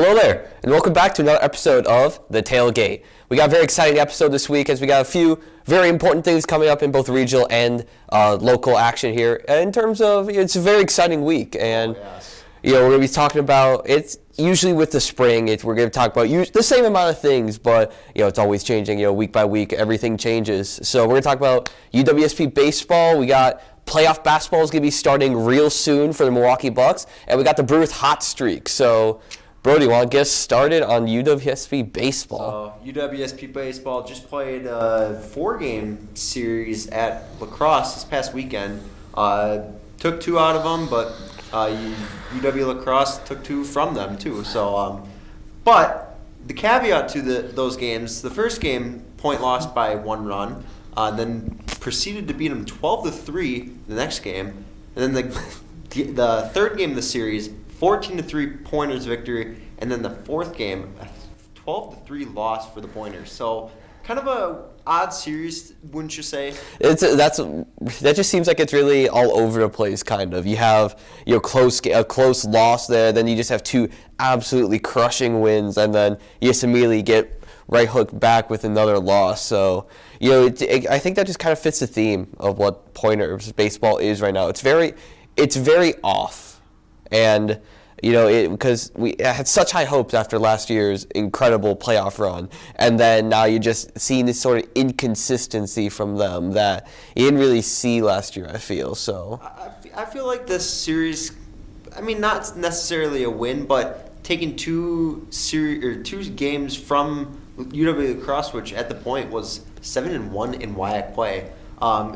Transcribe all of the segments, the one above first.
Hello there, and welcome back to another episode of The Tailgate. We got a very exciting episode this week as we got a few very important things coming up in both regional and local action here. In terms of, it's a very exciting week, and we're going to be talking about, it's usually with the spring, we're going to talk about the same amount of things, but it's always changing, week by week, everything changes. So we're going to talk about UWSP baseball. We got playoff basketball is going to be starting real soon for the Milwaukee Bucks, and we got the Brewers hot streak. So, Brody, want to get us started on UWSP baseball? So, UWSP baseball just played a 4-game series at lacrosse this past weekend. Took 2 out of them, but UW lacrosse took 2 from them too. So, but the caveat to those games: the first game, point lost by 1 run. Then proceeded to beat them 12-3 the next game, and then the third game of the series, 14-3 Pointers victory, and then the fourth game, a 12-3 loss for the Pointers. So kind of a odd series, wouldn't you say? That just seems like it's really all over the place. Kind of, you have a close loss there, then you just have 2 absolutely crushing wins, and then you just immediately get right hook back with another loss. So, I think that just kind of fits the theme of what Pointers baseball is right now. It's very off, and because we had such high hopes after last year's incredible playoff run, and then now you're just seeing this sort of inconsistency from them that you didn't really see last year, I feel. So I feel like this series, not necessarily a win, but taking 2 games from UW lacrosse, which at the point was 7-1 in WIAC play,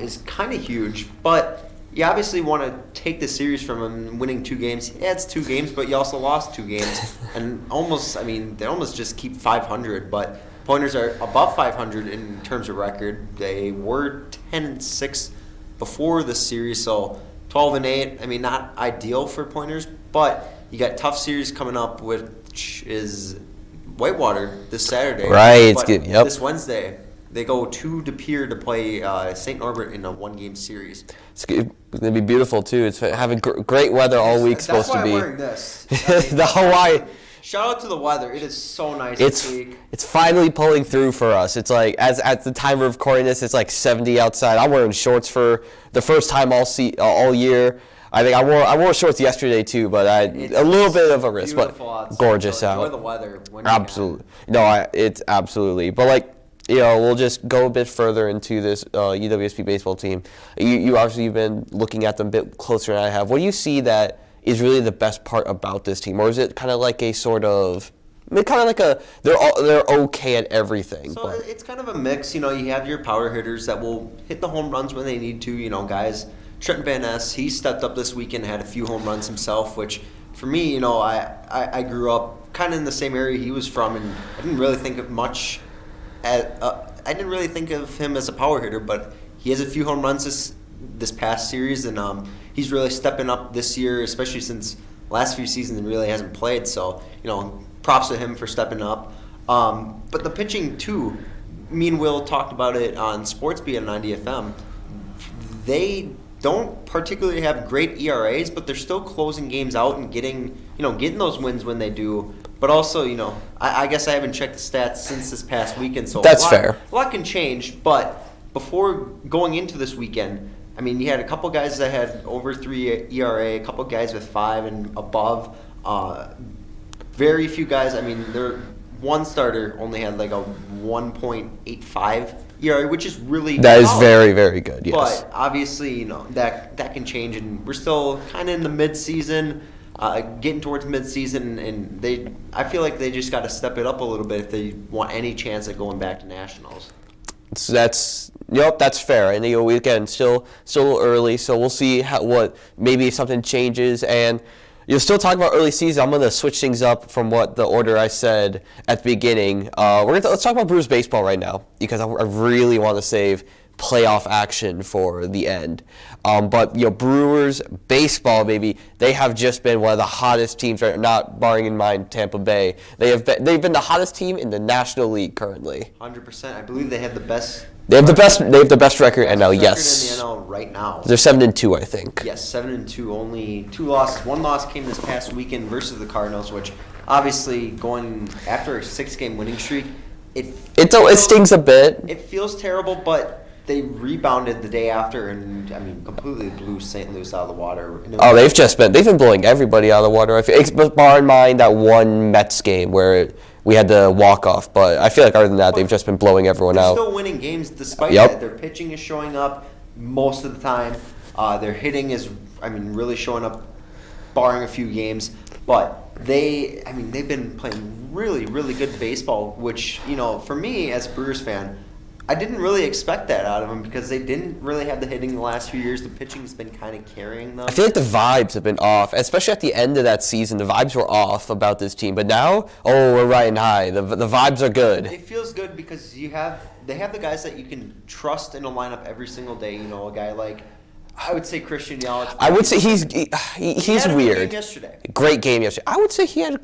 is kind of huge. But you obviously want to take the series from him winning 2 games. Yeah, it's 2 games, but you also lost 2 games, and they almost just keep 500. But Pointers are above 500 in terms of record. They were 10-6 before the series, so 12-8. Not ideal for Pointers, but you got tough series coming up, which is Whitewater this Saturday. Right. This Wednesday, they go to De Pere to play St. Norbert in a 1-game series. It's going to be beautiful, too. It's having great weather all week, supposed to be. That's why I'm wearing this. The Hawaii. Shout out to the weather. It is so nice this week. It's finally pulling through for us. It's like, as at the time of recording this, it's like 70 outside. I'm wearing shorts for the first time all year. I think I wore shorts yesterday too, but a little bit of a risk, but gorgeous out. Enjoy the weather. Absolutely. It's absolutely. But we'll just go a bit further into this UWSP baseball team. You obviously have been looking at them a bit closer than I have. What do you see that is really the best part about this team, or is it kind of like a sort of? They're okay at everything. So it's kind of a mix. You have your power hitters that will hit the home runs when they need to. Guys. Trenton Van Ness, he stepped up this weekend, had a few home runs himself, which for me, I grew up kind of in the same area he was from, and I didn't really think of him as a power hitter, but he has a few home runs this past series, and he's really stepping up this year, especially since last few seasons he really hasn't played. So, props to him for stepping up. But the pitching too, me and Will talked about it on SportsBeat at 90 FM. They don't particularly have great ERAs, but they're still closing games out and getting those wins when they do. But also, I guess I haven't checked the stats since this past weekend, so that's fair. A lot can change. But before going into this weekend, you had a couple guys that had over 3 ERA, a couple guys with 5 and above. Very few guys. Their one starter only had like a 1.85 ERA, which is really that is very, very good. Yes, but obviously, that can change, and we're still kind of in the mid-season, getting towards mid-season, and I feel like they just got to step it up a little bit if they want any chance at going back to nationals. So that's fair. And again, still a little early, so we'll see what maybe something changes. And you're still talking about early season. I'm going to switch things up from what the order I said at the beginning. Let's talk about Brewers baseball right now, because I really want to save playoff action for the end. But Brewers baseball, baby, they have just been one of the hottest teams, right? Not barring in mind Tampa Bay. They've been the hottest team in the National League currently. 100%. I believe they have the best. They have the best record in NL. Yes. In the NL right now. They're 7-2, I think. Yes, 7-2. Only 2 losses. 1 loss came this past weekend versus the Cardinals, which obviously going after a 6-game winning streak, it stings a bit. It feels terrible, but they rebounded the day after and completely blew St. Louis out of the water. They've been blowing everybody out of the water. I feel, bar in mind that one Mets game where we had the walk-off, but I feel like other than that, they've just been blowing everyone out. They're still winning games despite that. Their pitching is showing up most of the time. Their hitting is, really showing up, barring a few games. But they've been playing really, really good baseball, which, for me as a Brewers fan, I didn't really expect that out of them because they didn't really have the hitting the last few years. The pitching's been kind of carrying them. I feel like the vibes have been off, especially at the end of that season. The vibes were off about this team, but now, we're riding high. The vibes are good. It feels good because they have the guys that you can trust in a lineup every single day. A guy like, I would say Christian Yelich. I would say he's had weird. A good game yesterday. Great game yesterday. I would say he had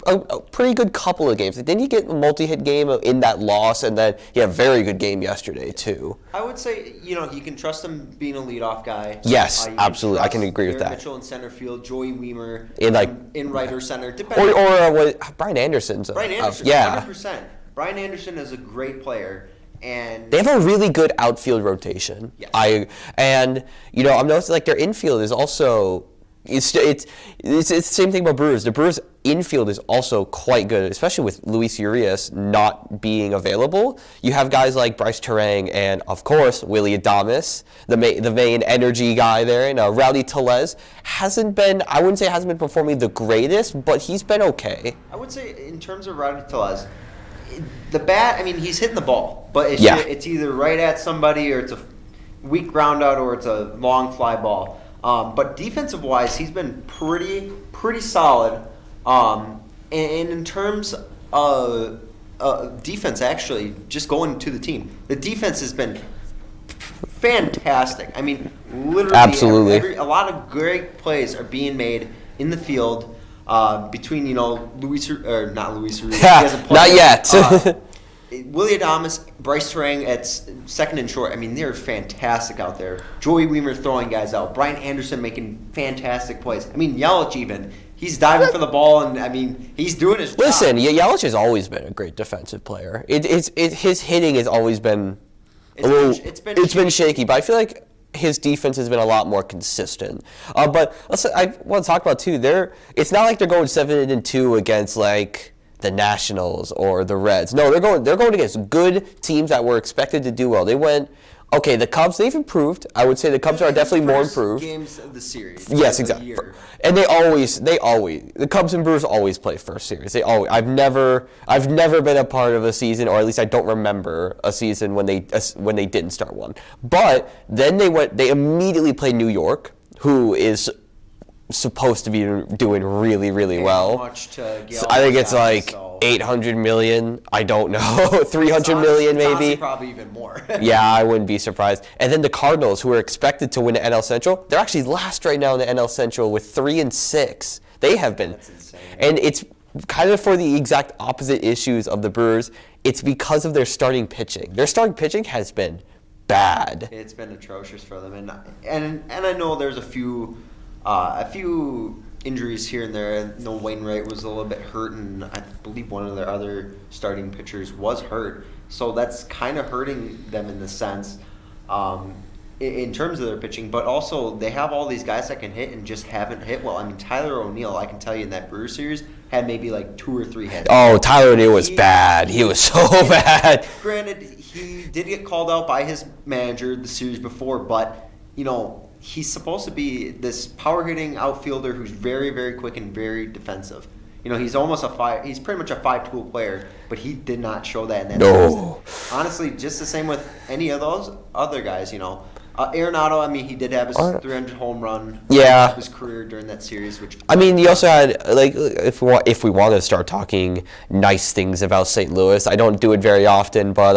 a pretty good couple of games. Didn't he get a multi-hit game in that loss, and then he had a very good game yesterday too? I would say, you can trust him being a leadoff guy. Yes, absolutely. I can agree with that. Mitchell in center field, Joey Weimer in right or center. Or Brian Anderson's. Brian Anderson, 100%. Brian Anderson is a great player. And they have a really good outfield rotation. Yes. I'm noticing their infield is also it's the same thing about Brewers. The Brewers infield is also quite good, especially with Luis Urias not being available. You have guys like Bryce Terang and of course Willy Adames, the main energy guy there, and Rowdy Tellez I wouldn't say hasn't been performing the greatest, but he's been okay. I would say in terms of Rowdy Tellez, the bat, he's hitting the ball, but it's either right at somebody or it's a weak ground out or it's a long fly ball. But defensive-wise, he's been pretty solid. And in terms of defense, actually, just going to the team, the defense has been fantastic. Literally, absolutely. A lot of great plays are being made in the field. Between not Luis Urias, not yet. Willy Adames, Bryce Terang at second and short. They're fantastic out there. Joey Weimer throwing guys out. Brian Anderson making fantastic plays. Yelich even. He's diving for the ball, and he's doing his job. Listen, Yelich has always been a great defensive player. His hitting has always been it's been shaky, but I feel like his defense has been a lot more consistent. But I want to talk about too. It's not like they're going 7-2 against the Nationals or the Reds. No, they're going against good teams that were expected to do well. They went. Okay, the Cubs, they've improved. I would say the Cubs are definitely more improved. Games of the series. Yes, exactly. And the Cubs and Brewers always play first series. I've never been a part of a season, or at least I don't remember a season when they didn't start one. But then they immediately play New York, who is supposed to be doing really, really well. So I think it's 800 million. I don't know. 300 million maybe. Probably even more. Yeah, I wouldn't be surprised. And then the Cardinals, who are expected to win the NL Central, they're actually last right now in the NL Central with 3-6. They have been. That's insane. And it's kind of for the exact opposite issues of the Brewers. It's because of their starting pitching. Their starting pitching has been bad. It's been atrocious for them, and I know there's a few injuries here and there. No, Wainwright was a little bit hurt, and I believe one of their other starting pitchers was hurt. So that's kind of hurting them in the sense, in terms of their pitching. But also, they have all these guys that can hit and just haven't hit well. Tyler O'Neill, I can tell you in that Brewers series, had maybe 2 or 3 hits. Oh, Tyler O'Neill was bad. He was so bad. Granted, he did get called out by his manager the series before, but, he's supposed to be this power-hitting outfielder who's very, very quick and very defensive. He's almost he's pretty much a 5-tool player, but he did not show that in that season. Honestly, just the same with any of those other guys, Arenado, I mean, he did have his 300 home run of his career during that series. Which I mean, he also had, like, if we want to start talking nice things about St. Louis, I don't do it very often, but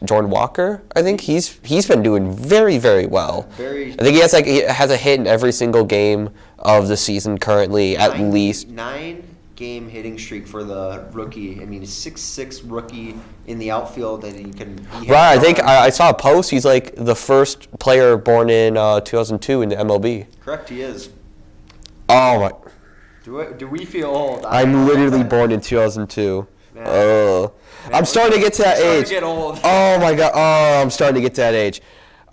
Jordan Walker, I think he's been doing very, very well. I think he has a hit in every single game of the season currently, at least. 9-game hitting streak for the rookie. I mean, a 6'6" rookie in the outfield that he can. Right, I think I saw a post. He's like the first player born in 2002 in the MLB. Correct, he is. Oh my! Do we feel old? I'm literally born in 2002. I'm starting to get to that age. Get old. Oh my god! Oh, I'm starting to get to that age.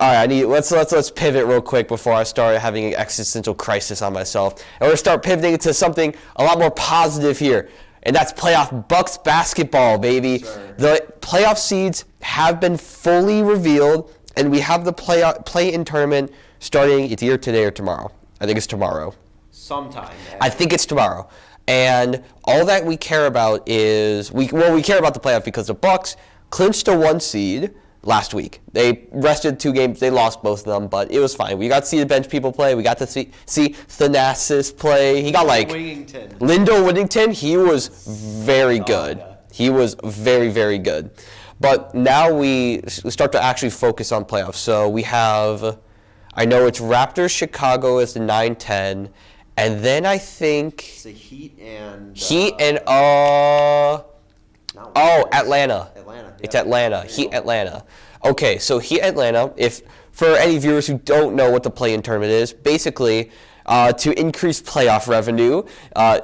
All right, let's pivot real quick before I start having an existential crisis on myself. And we're going to start pivoting to something a lot more positive here, and that's playoff Bucks basketball, baby. Sure. The playoff seeds have been fully revealed, and we have the play-in tournament starting either today or tomorrow. I think it's tomorrow. Sometime. Yeah. I think it's tomorrow. And all that we care about is we care about the playoff because the Bucks clinched a 1 seed last week. They rested 2 games. They lost both of them, but it was fine. We got to see the bench people play. We got to see Thanasis play. He got Lindo Whittington. He was very good. Yeah. He was very, very good. But now we start to actually focus on playoffs. So we have, I know it's Raptors, Chicago is the 9-10, and then I think it's the Heat and Atlanta. It's Atlanta. Heat Atlanta. Okay, so Heat Atlanta, if for any viewers who don't know what the play-in tournament is, basically to increase playoff revenue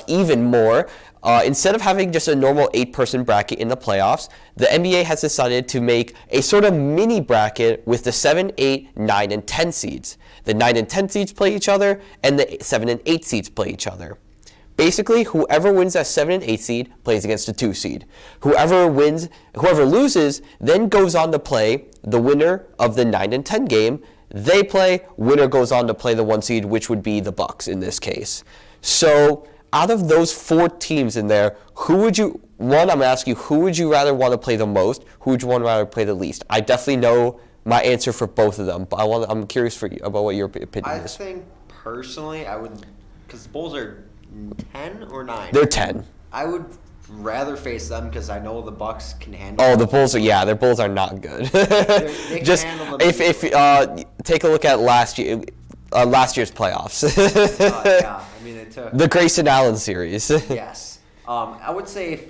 even more, instead of having just a normal 8-person bracket in the playoffs, the NBA has decided to make a sort of mini bracket with the 7, 8, 9, and 10 seeds. The 9 and 10 seeds play each other, and the 7 and 8 seeds play each other. Basically, whoever wins that 7 and 8 seed plays against the 2 seed. Whoever loses then goes on to play the winner of the 9 and 10 game. They play, winner goes on to play the 1 seed, which would be the Bucks in this case. So out of those 4 teams in there, I'm going to ask you, who would you rather want to play the most? Who would you want to rather play the least? I definitely know my answer for both of them, but I'm curious about what your opinion is. I think personally, I would, because the Bulls are 10 or 9? They're 10. I would rather face them because I know the Bucks can handle. Oh, the Bulls are their Bulls are not good. They can handle them. If take a look at last year's playoffs. Yeah, I mean it took the Grayson Allen series. Yes, I would say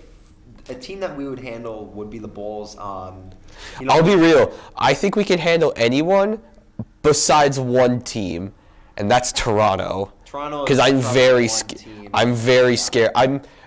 a team that we would handle would be the Bulls. I'll be real. I think we can handle anyone besides one team, and that's Toronto. Because I'm very scared.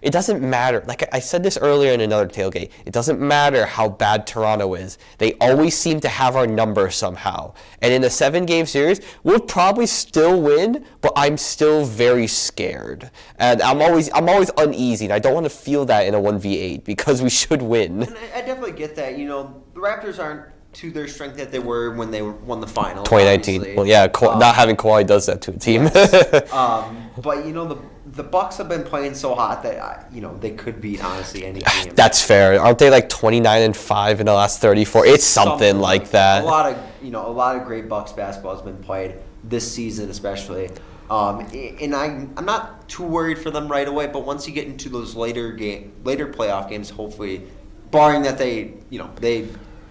It doesn't matter. Like I said this earlier in another tailgate. It doesn't matter how bad Toronto is. They always seem to have our number somehow. And in a 7-game series, we'll probably still win, but I'm still very scared. And I'm always uneasy. And I don't want to feel that in a 1v8 because we should win. And I definitely get that. The Raptors aren't to their strength that they were when they won the final. 2019. Obviously. Well, yeah, not having Kawhi does that to a team. But the Bucks have been playing so hot that they could beat honestly any team. That's fair. Aren't they like 29-5 in the last 34? It's something like that. A lot of great Bucks basketball has been played this season, especially. And I'm not too worried for them right away. But once you get into those later playoff games, hopefully, barring that they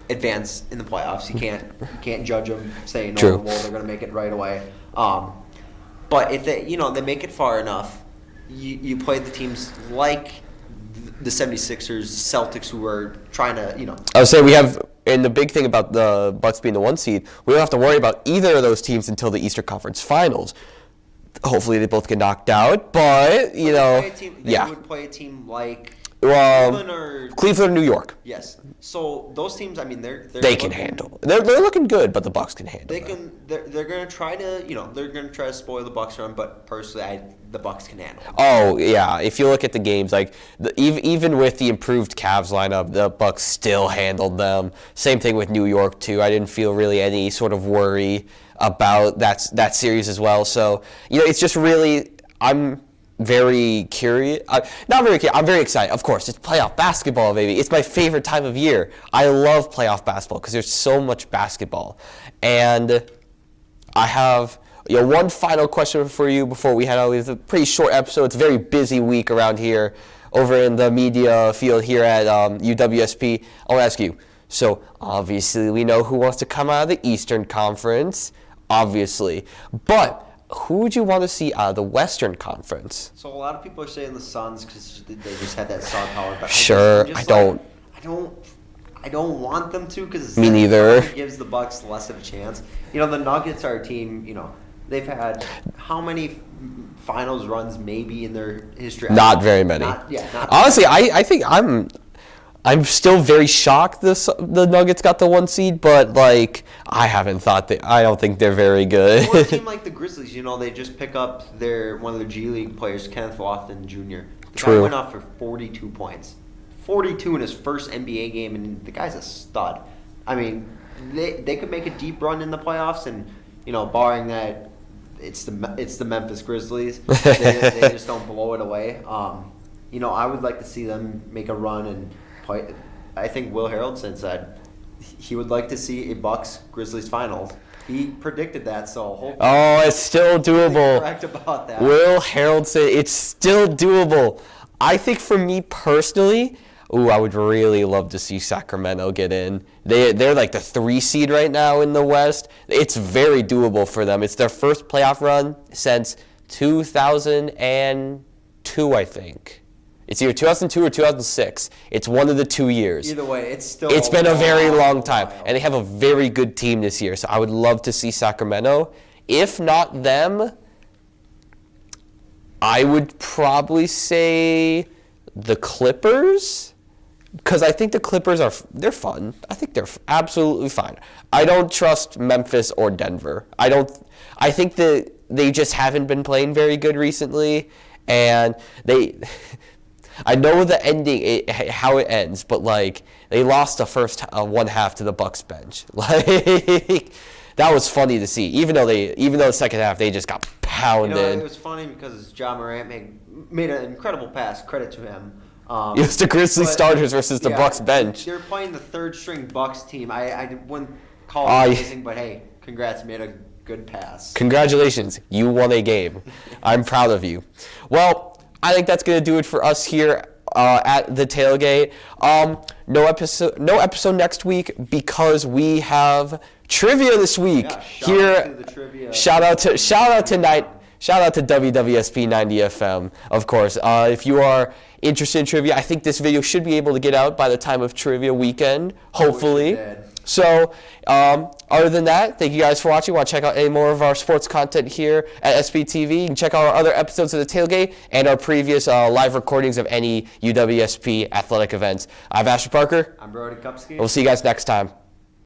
advance in the playoffs, you can't judge them saying they're going to make it right away. But if they make it far enough, you play the teams like the 76ers, Celtics, who are trying to I would say we have, and the big thing about the Bucks being the 1 seed, we don't have to worry about either of those teams until the Eastern Conference Finals. Hopefully they both get knocked out, but they would play a team like Cleveland or New York. Yes. So those teams, I mean, they can handle. They're looking good, but the Bucks can handle. They're going to try to spoil the Bucks run, but personally, the Bucks can handle. Oh yeah, if you look at the games, like even with the improved Cavs lineup, the Bucks still handled them. Same thing with New York too. I didn't feel really any sort of worry about that series as well. So it's just really I'm very curious. Not very curious. I'm very excited. Of course, it's playoff basketball, baby. It's my favorite time of year. I love playoff basketball because there's so much basketball. And I have one final question for you before we head out. It's a pretty short episode. It's a very busy week around here, over in the media field here at UWSP. I want to ask you, so obviously we know who wants to come out of the Eastern Conference, obviously, but who would you want to see out of the Western Conference? So a lot of people are saying the Suns because they just had that star power. But I don't want them to because me neither. It gives the Bucks less of a chance. The Nuggets are a team. They've had how many finals runs maybe in their history? Not very many. Honestly, I think I'm still very shocked the Nuggets got the 1 seed, but I don't think they're very good. Or a team like the Grizzlies, they just pick up one of their G League players, Kenneth Lofton Jr. The guy went off for 42 points. 42 in his first NBA game, and the guy's a stud. I mean, they could make a deep run in the playoffs, and barring that, it's the Memphis Grizzlies. They just don't blow it away. I would like to see them make a run and play. I think Will Haroldson said he would like to see a Bucks Grizzlies finals. He predicted that, so hopefully. Oh, it's still doable. Correct about that. Will Haroldson, it's still doable. I think for me personally, I would really love to see Sacramento get in. They're like the 3 seed right now in the West. It's very doable for them. It's their first playoff run since 2002, I think. It's either 2002 or 2006. It's one of the 2 years. Either way, it's been a very long time, and they have a very good team this year. So I would love to see Sacramento. If not them, I would probably say the Clippers. Because I think the Clippers they're fun. I think they're absolutely fine. I don't trust Memphis or Denver. I think that they just haven't been playing very good recently, and I know the ending, how it ends, but they lost the first one half to the Bucks bench. That was funny to see. Even though the second half they just got pounded. It was funny because Ja Morant made an incredible pass. Credit to him. It was the Grizzlies starters versus the Bucks bench. They're playing the third-string Bucks team. I wouldn't call it amazing, but hey, congrats, made a good pass. Congratulations, you won a game. I'm proud of you. Well, I think that's going to do it for us here at the Tailgate. No episode next week because we have trivia this week. Yeah, shout out to the trivia. Shout out to WWSP 90 FM, of course. If you are interested in trivia, I think this video should be able to get out by the time of trivia weekend, hopefully. So, other than that, thank you guys for watching. Want to check out any more of our sports content here at SPTV? You can check out our other episodes of the Tailgate and our previous live recordings of any UWSP athletic events. I'm Ashton Parker. I'm Brody Kupsky. We'll see you guys next time.